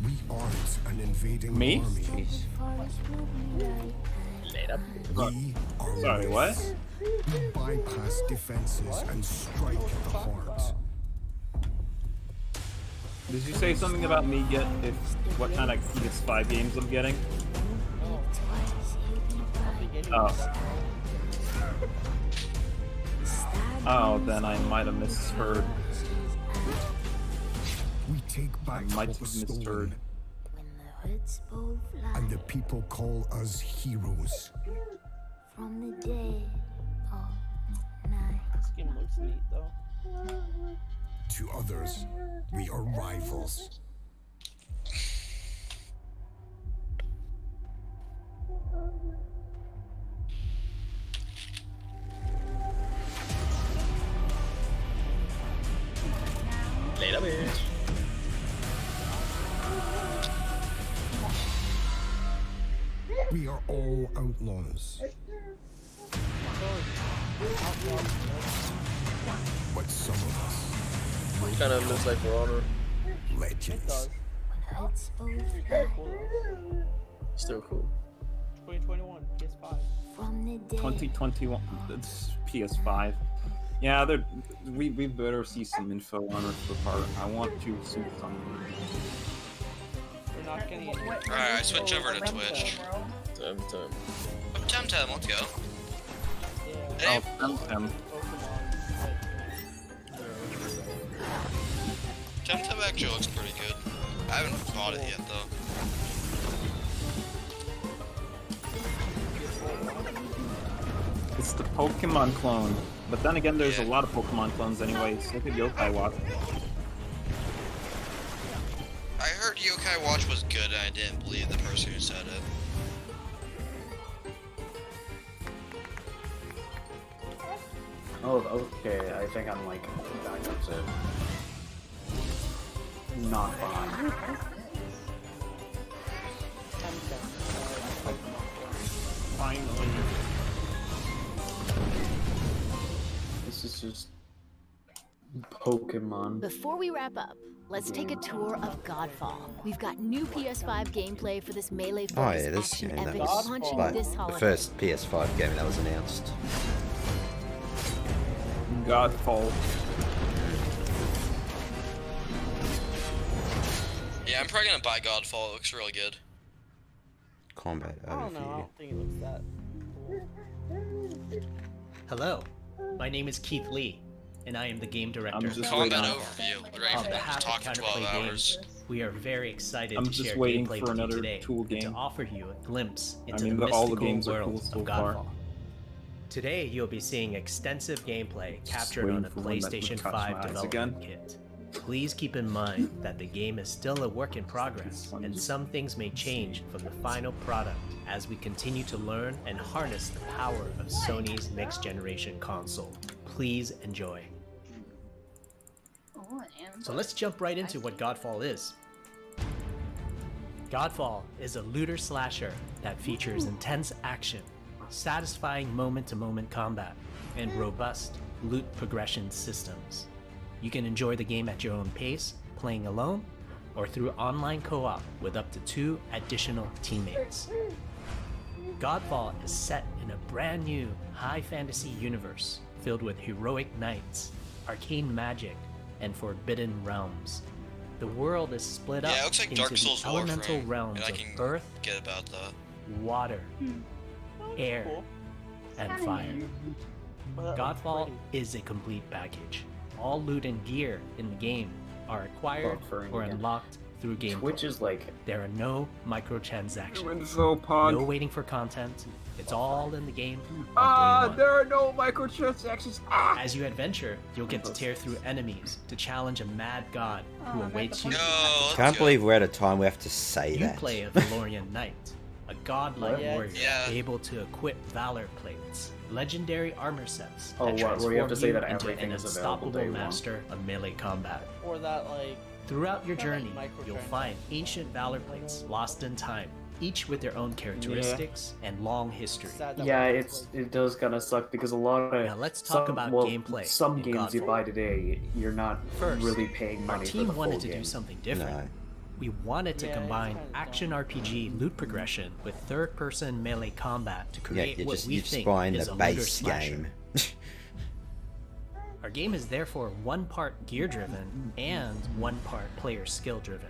We aren't an invading Me? army. We are Sorry, what? We bypass defenses and strike at the heart. Did you say something about me what kind of PS5 games I'm getting? Oh. Oh, then I might have misheard. We take back I might what have was misheard. stolen, and the people call us heroes. From the day all night. This game looks neat though. To others, we are rivals. Later, bitch. We are all outlaws. But some of us Kind of looks like For Honor. legends. Still cool. 2021 PS5. From the day. 2021. It's PS5. Yeah, we better see some info on it for part. I want to see some. We're not getting. Alright, I switch over to Twitch. Temtem. Oh, Temtem, let's go. Oh, Temtem. Temtem actually looks pretty good. I haven't bought it yet though. It's the Pokemon clone. But then again, there's a lot of Pokemon clones anyways. Look at Yokai Watch. I heard Yokai Watch was good and I didn't believe the person who said it. Oh, okay. I think I'm like back up to not behind. Finally. This is just Pokemon. Before we wrap up, let's take a tour of Godfall. We've got new PS5 gameplay for this melee Oh focused yeah, this action game, that epic was punching like this the holiday. first PS5 game that was announced. Godfall. Yeah, I'm probably gonna buy Godfall, it looks really good. Combat I don't know. I overview. don't think it looks that. Hello, my name is Keith Lee, and I am the game director. I'm just Combat waiting. overview, ready On for behalf of talk for 12 Counterplay hours. Games, we are very excited I'm to just share waiting gameplay for with you another today Tool and to game. offer you a glimpse I into mean, the all the mystical games are world cool so of far. Godfall. Today, you'll be seeing extensive gameplay captured waiting on a for one that would PlayStation catch my 5 eyes development again. kit. Please keep in mind that the game is still a work in progress, and some things may change from the final product as we continue to learn and harness the power of Sony's next-generation console. Please enjoy. So let's jump right into what Godfall is. Godfall is a looter slasher that features intense action, satisfying moment-to-moment combat, and robust loot progression systems. You can enjoy the game at your own pace, playing alone, or through online co-op with up to 2 additional teammates. Godfall is set in a brand new high fantasy universe filled with heroic knights, arcane magic, and forbidden realms. The world is split up Yeah, it looks like into Dark Souls the elemental Warframe, realms and I of can earth, get about that. water, air, and fire. Godfall is a complete package. All loot and gear in the game are acquired Buffering or again. unlocked through gameplay. Twitch is like There are no microtransactions. So pog. No waiting for content. It's all in the game on day one. There are no microtransactions. As you adventure, you'll get to tear through enemies to challenge a mad god who awaits you. Can't believe we're at a time we have to say You that. play a Valorian knight, a godlike What? warrior Yeah. able to equip valor plates, legendary armor sets Oh, that what, where you have transform to say you that into everything an is available unstoppable day one. master of melee combat. Or that like. Throughout your journey, Microtransactions. you'll find ancient valor plates lost in time, each with their own characteristics and long history. Yeah, it does kind of suck because a lot of Now let's talk about gameplay Some in games you Godfall. buy today, you're not First, really paying our money for team the full wanted to game. do something different. No. We wanted to Yeah, it's combine kinda action RPG loot progression with third-person melee combat to Yeah, create you're what just, we you're just think buying is the a base looter slasher. game. Our game is therefore one part gear-driven and one part player skill-driven.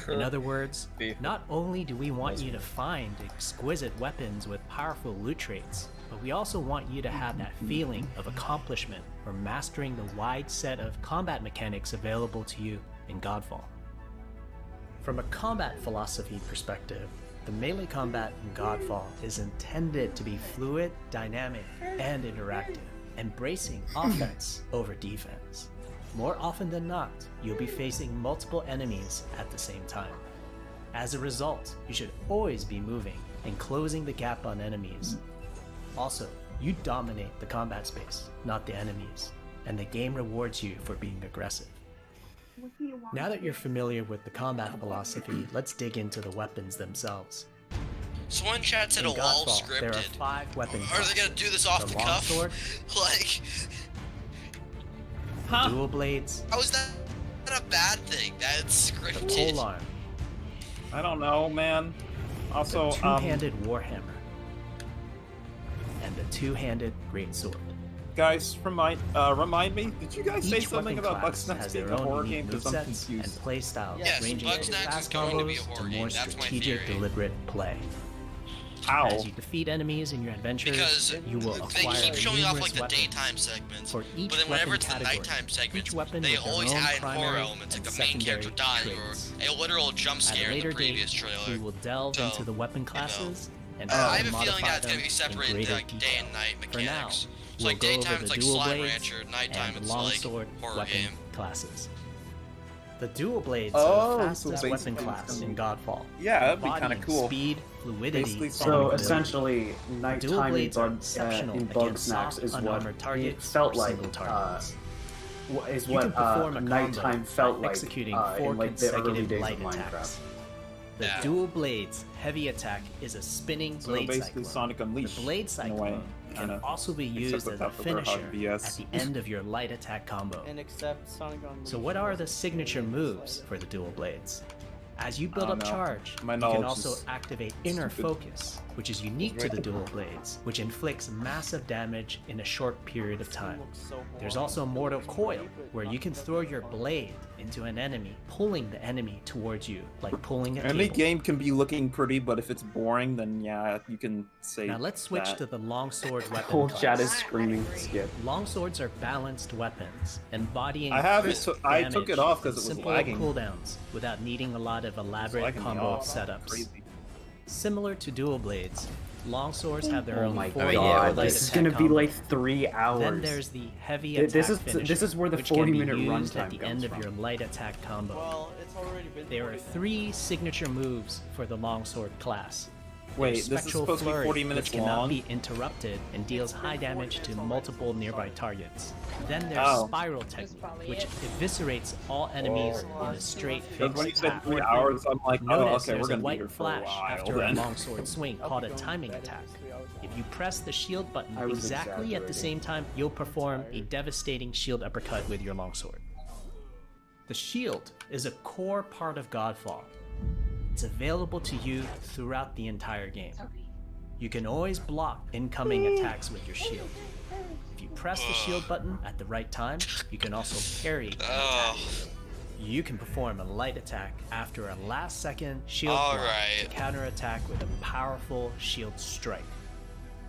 In other words, not only do we want you to find exquisite weapons with powerful loot traits, but we also want you to have that feeling of accomplishment for mastering the wide set of combat mechanics available to you in Godfall. From a combat philosophy perspective, The melee combat in Godfall is intended to be fluid, dynamic, and interactive, embracing offense over defense. More often than not, you'll be facing multiple enemies at the same time. As a result, you should always be moving and closing the gap on enemies. Also, you dominate the combat space, not the enemies, and the game rewards you for being aggressive. Now that you're familiar with the combat philosophy, let's dig into the weapons themselves. Someone in chat said In a wall Godfall, there are scripted. 5 weapon Are they gonna do this off the cuff? longsword, Like, the dual blades, how is that a bad thing? That's the scripted. polearm, I don't know, man. Also, the two-handed warhammer, and the two-handed greatsword. guys, remind me. Did you guys say Each something weapon about class Bugsnax has being their a own horror unique game? Because I'm movesets confused. and play styles, Yes, ranging Bugsnax from is fast going to be a combos to horror more game. That's my strategic, theory. deliberate play. How? As you defeat enemies in your adventures, Because you will they acquire keep showing off numerous like the weapons. daytime segments, For each but then whenever weapon it's the category, nighttime segments, each weapon they with their always own add horror primary elements, like and the main character secondary dying or traits. a literal jump At scare a in later the previous date, trailer. we will delve So, into the weapon classes and I how have to a feeling modify that it's gonna them be separated in into greater like detail. day and night For now, mechanics. So we'll like go over daytime the it's like dual Slime blades Rancher, nighttime and it's like longsword horror weapon game. classes. The dual blades Oh, are the so fastest basically weapon it's class gonna in be- Godfall. Yeah, that'd be kinda embodying cool. Speed, fluidity, Basically, and So mobility. essentially, The dual nighttime in, blades are exceptional in against Bugsnax soft, is what unarmored it targets felt or like. single targets. Is You what can perform a nighttime combo felt by like executing 4 in like the early consecutive days light of attacks. Minecraft. The Yeah. dual blades heavy attack is a spinning So blade basically, cyclone. Sonic Unleashed. The blade in a way, cyclone can kinda. also be Except used as a without the Warhog finisher BS. at the end of your light attack combo. And except Sonic Unleashed. So what are the signature moves for the dual blades? As you build I up don't know. charge, My you can knowledge also is activate Inner stupid. Focus, which is unique to the dual blades, which inflicts massive damage in a short period of time. There's also Mortal Coil, where you can throw your blade into an enemy, pulling the enemy towards you, like pulling a Any cable. game can be looking pretty, but if it's boring, then yeah, you can say. Now let's switch that. to the longsword weapon Whole class. chat is screaming skip. Longswords are balanced weapons, embodying I have it, crisp so I took it damage off 'cause and it was simple lagging. cooldowns without needing a lot of elaborate lagging me combo off. setups. Crazy. Similar to dual blades, longswords have their Oh own my 40 god, light this is attack gonna be combo. like 3 hours. Then there's the heavy Th- attack this is- finisher, this is where the which can be 40-minute used runtime at the comes end of from. your light attack combo. Well, it's already been. There are 3 signature moves for the longsword class. Wait, There's this is Spectral supposed to be Flurry, 40 minutes which cannot long? be interrupted and deals high damage to multiple nearby targets. Then there's Oh. Spiral Technique, which eviscerates all enemies in a straight Because when you fixed said tap. 3 hours, I'm like, oh, Notice okay, there's we're a gonna be white here for a flash while. after a then. longsword swing called a timing attack. If you press the shield button I was exactly at the exaggerating. same time, you'll perform a devastating shield uppercut with your longsword. The shield is a core part of Godfall. It's available to you throughout the entire game. You can always block incoming attacks with your shield. If you press the shield button at the right time, you can also parry an attack. You can perform a light attack after a last-second shield block to counterattack with a powerful shield strike.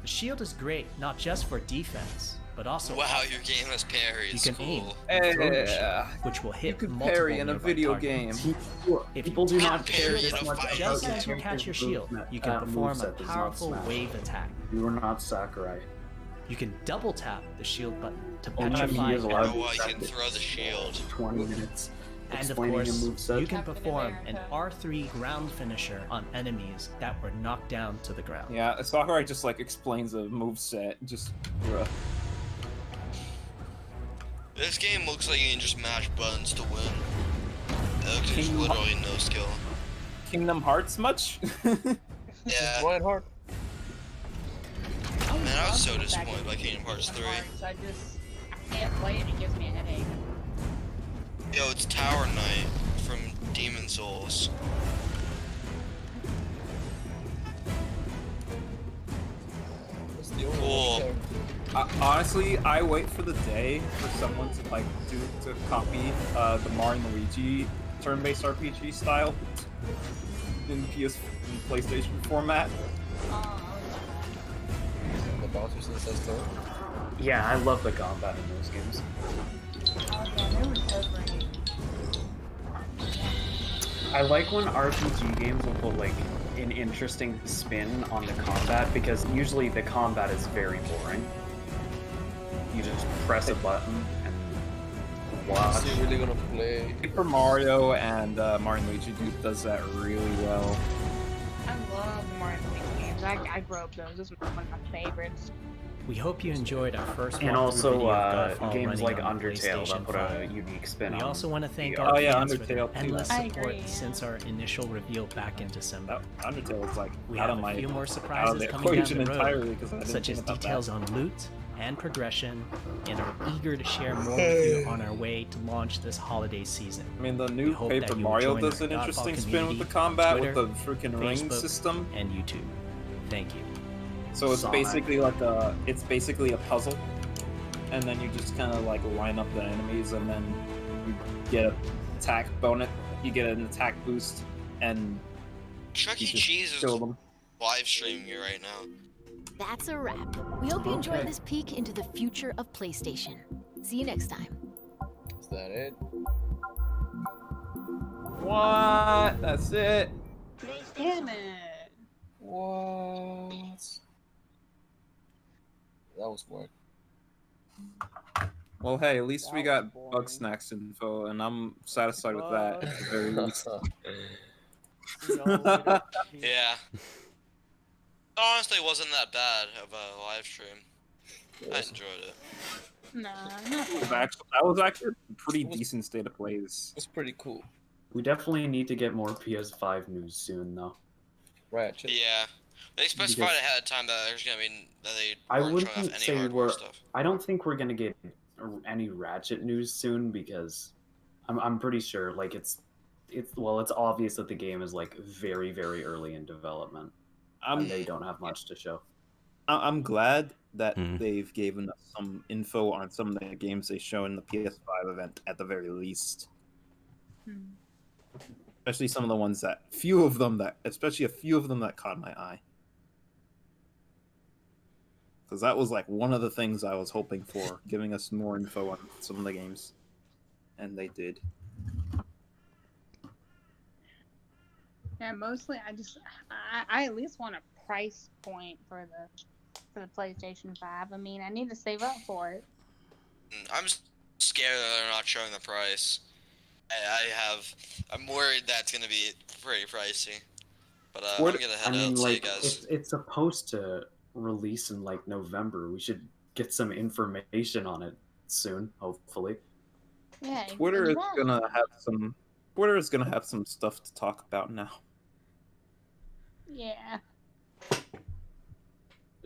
The shield is great not just for defense, but also Wow, your game has parries. you can cool. aim and throw your Yeah. shield, which will hit You can multiple parry in a nearby video targets. game. If People you do tap not the care shield this much about just the as you catch your character's shield, movement- you can perform a moveset does not powerful smash. wave attack. You are not Sakurai. You can double tap the shield button to Only petrify he is allowed enemies. Oh, I can throw the shield. 20 minutes. And of explaining a course, moveset. you can perform an R3 ground finisher on enemies that were knocked down to the ground. Yeah, Sakurai just like explains a move set. Just bruh. This game looks like you can just mash buttons to win. There's literally no skill. Kingdom Hearts much? Yeah. Blind Heart. Man, I was so disappointed by Kingdom Hearts 3. I can't play it. It gives me a headache. Yo, it's Tower Knight from Demon Souls. Cool. Honestly, I wait for the day for someone to like to copy the Mario and Luigi turn-based RPG style in PlayStation format. The bosses and stuff too. Yeah, I love the combat in those games. I like when RPG games will put like an interesting spin on the combat, because usually the combat is very boring. You just press a button and watch. Is he really gonna play? Paper Mario and Mario and Luigi does that really well. I love the Mario and Luigi games. I grew up those. Those were one of my favorites. We hope you enjoyed our first And walkthrough also video of Godfall games running like on the Undertale that PlayStation put a 5. unique spin We on also want to thank VR. our Oh, yeah, fans for their Undertale, too. endless I support agree, yeah. since our initial reveal back in December. Undertale is like We out have of a my few more out of surprises the coming down equation the road, entirely because I didn't such think as about details that. on loot and progression, and are eager to share more with you on our way to launch this holiday season. I mean, the We new hope Paper that you'll Mario join does our an Godfall interesting spin with the community combat on with Twitter, the freaking ring Facebook, system. and YouTube. Thank you. So it's Sonic. basically like a puzzle, and then you just kind of like line up the enemies, and then you get an attack bonus. You get an attack boost, and Chuck E. you just Cheese is kill them. live streaming you right now. That's a wrap. We hope you enjoyed Okay. this peek into the future of PlayStation. See you next time. Is that it? What? That's it. Damn it. What? That was quick. Well, hey, at least That we was got boring. Bug Snacks info, and I'm satisfied with that at the very least. Yeah. Honestly, it wasn't that bad of a live stream. I enjoyed it. Nah, That was actually a pretty decent state of plays. It's pretty cool. We definitely need to get more PS5 news soon, though. Ratchet. Yeah. They specified Because- ahead of time that there's gonna be that they I weren't showing off wouldn't any say hardware we're. stuff. I don't think we're gonna get any Ratchet news soon, because I'm pretty sure like it's obvious that the game is like very early in development, and they don't have much to show. I'm glad that they've given us some info on some of the games they show in the PS5 event at the very least. Especially some of the ones especially a few of them that caught my eye. Because that was like one of the things I was hoping for, giving us more info on some of the games. And they did. Yeah, mostly I at least want a price point for the PlayStation 5. I mean, I need to save up for it. I'm scared that they're not showing the price. I'm worried that's gonna be pretty pricey. But I'm gonna head out. See you guys. it's supposed to release in like November. We should get some information on it soon, hopefully. Yeah, Twitter is exactly. gonna have some stuff to talk about now. Yeah.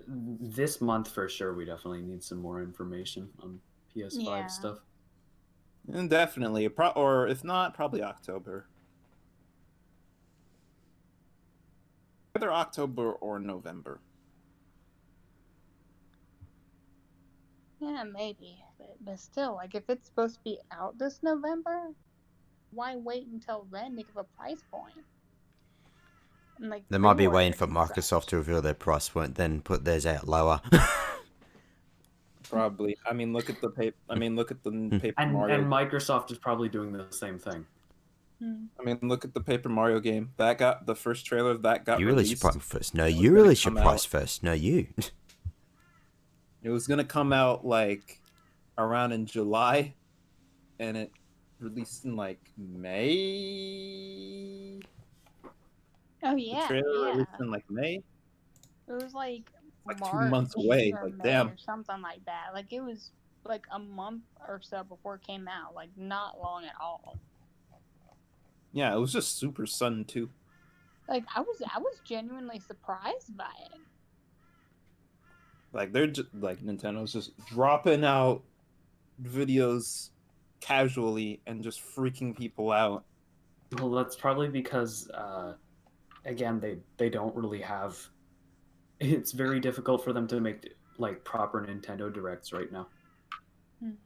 This month for sure, we definitely need some more information on PS5 Yeah. stuff. And definitely, or if not, probably October. Either October or November. Yeah, maybe. But still, like, if it's supposed to be out this November, why wait until then to give a price point? And, like, They might be pre-orders waiting for and Microsoft such. to reveal their price point, then put theirs out lower. Probably. I mean, look at the Paper And Mario. Microsoft is probably doing the same thing. I mean, look at the Paper Mario game. That got the first trailer that got You release your released. price first. No, was you gonna release your come price out- first. No, you. It was gonna come out like around in July, and it released in like May. Oh, The yeah. trailer Yeah. released in like May. It was like, Like 2 March months away. or Like, May damn. or something like that. Like, it was like a month or so before it came out. Like, not long at all. Yeah, it was just super sudden too. Like, I was genuinely surprised by it. Like they're just like Nintendo's just dropping out videos casually and just freaking people out. Well, that's probably because, again, they don't really have. It's very difficult for them to make like proper Nintendo Directs right now.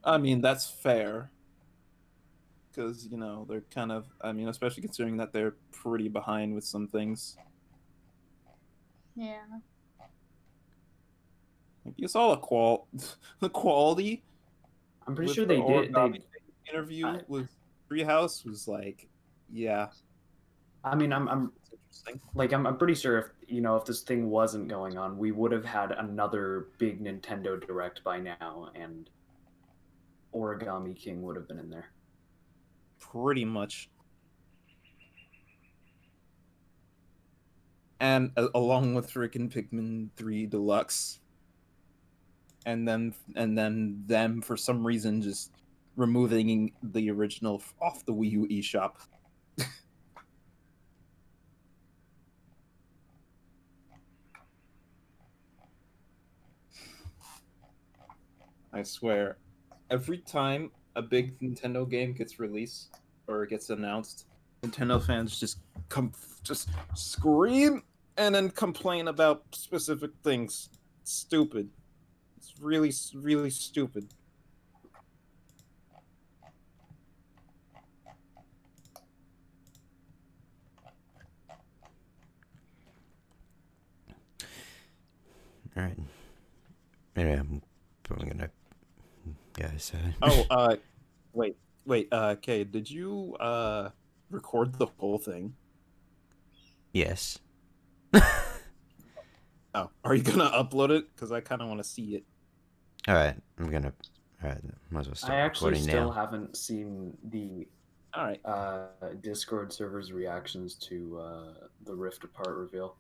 I mean, that's fair. Because, they're kind of, especially considering that they're pretty behind with some things. Yeah. Like, you saw the quality. I'm pretty with sure the they did. origami interview with Treehouse was like, yeah. I mean, I'm Like I'm pretty sure if if this thing wasn't going on, we would have had another big Nintendo Direct by now, and Origami King would have been in there. Pretty much. And along with freaking Pikmin 3 Deluxe. And then them for some reason just removing the original off the Wii U eShop. I swear, every time a big Nintendo game gets released or gets announced, Nintendo fans just scream and then complain about specific things. It's stupid. It's really, really stupid. All right. Anyway, I'm probably gonna go. So. Oh, wait. Kay, did you record the whole thing? Yes. Oh, are you gonna upload it? Because I kind of want to see it. All right, I'm gonna. All right, might as well start I actually recording still now. haven't seen the Discord server's reactions to the Rift Apart reveal.